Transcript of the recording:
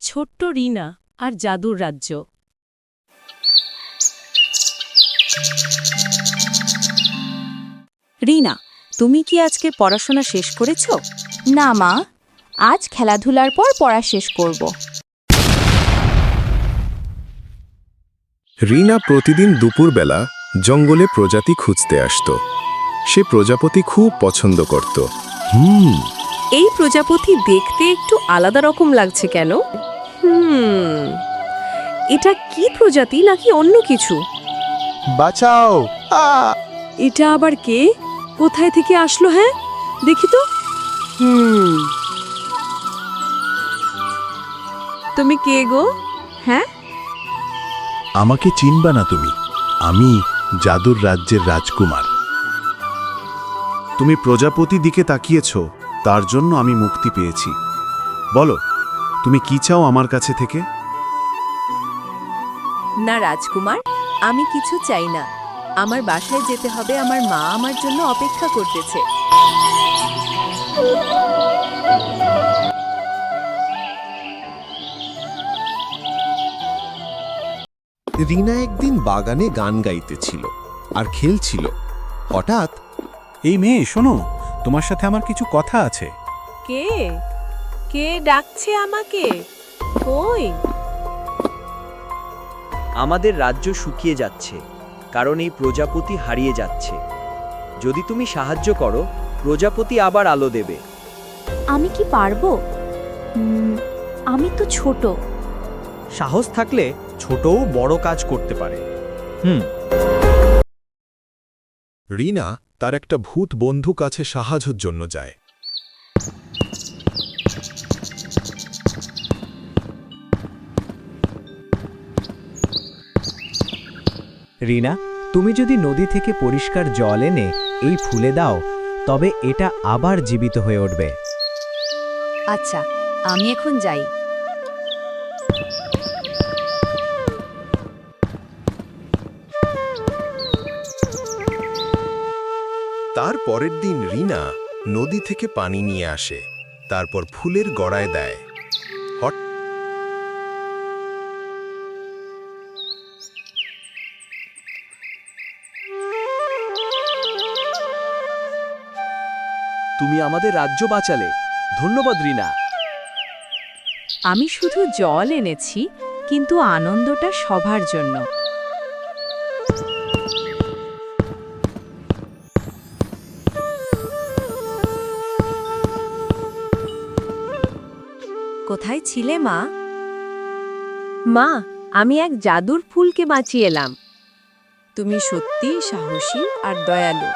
ছোট্ট রিনা আর জাদুর রাজ্য। রিনা, তুমি কি আজকে পড়াশোনা শেষ করেছো? না মা, আজ খেলাধুলার পর পড়া শেষ করব। রিনা প্রতিদিন দুপুরবেলা জঙ্গলে প্রজাতি খুঁজতে আসত। সে প্রজাপতি খুব পছন্দ করত। এই প্রজাপতি দেখতে একটু আলাদা রকম লাগছে কেন? এটা কি প্রজাতি নাকি অন্য কিছু? বাঁচাও! এটা আবার কে? কোথায় থেকে আসলো? হ্যাঁ, দেখি তো। তুমি কে গো? হ্যাঁ, আমাকে চিনবা না তুমি? আমি জাদুর রাজ্যের রাজকুমার। তুমি প্রজাপতি দিকে তাকিয়েছ, তার জন্য আমি মুক্তি পেয়েছি। বলো, তুমি কি চাও আমার কাছে থেকে? না রাজকুমার, আমি কিছু চাই না। আমার বাসায় যেতে হবে, আমার মা আমার জন্য অপেক্ষা করতেছে। রিনা একদিন বাগানে গান গাইতেছিল আর খেলছিল। হঠাৎ, এই মেয়ে, শোনো, তোমার সাথে আমার কিছু কথা আছে। কে কে ডাকছে আমাকে? কই? আমাদের রাজ্য শুকিয়ে যাচ্ছে, কারণ এই প্রজাপতি হারিয়ে যাচ্ছে। যদি তুমি সাহায্য করো, প্রজাপতি আবার আলো দেবে। আমি কি পারবো? আমি তো ছোট। সাহস থাকলে ছোটও বড় কাজ করতে পারে। রিনা তার একটা ভূত বন্ধু কাছে সাহায্যের জন্য যায়। রিনা, তুমি যদি নদী থেকে পরিষ্কার জল এনে এই ফুলে দাও, তবে এটা আবার জীবিত হয়ে উঠবে। আচ্ছা, আমি এখন যাই। তার পরের দিন রিনা নদী থেকে পানি নিয়ে আসে, তারপর ফুলের গড়ায় দেয়। তুমি আমাদের রাজ্য বাঁচালে, ধন্যবাদ রিনা। আমি শুধু জল এনেছি, কিন্তু আনন্দটা সবার জন্য। কোথায় ছিলে মা? মা, আমি এক জাদুর ফুলকে বাঁচিয়ে এলাম। তুমি সত্যিই সাহসী আর দয়ালু।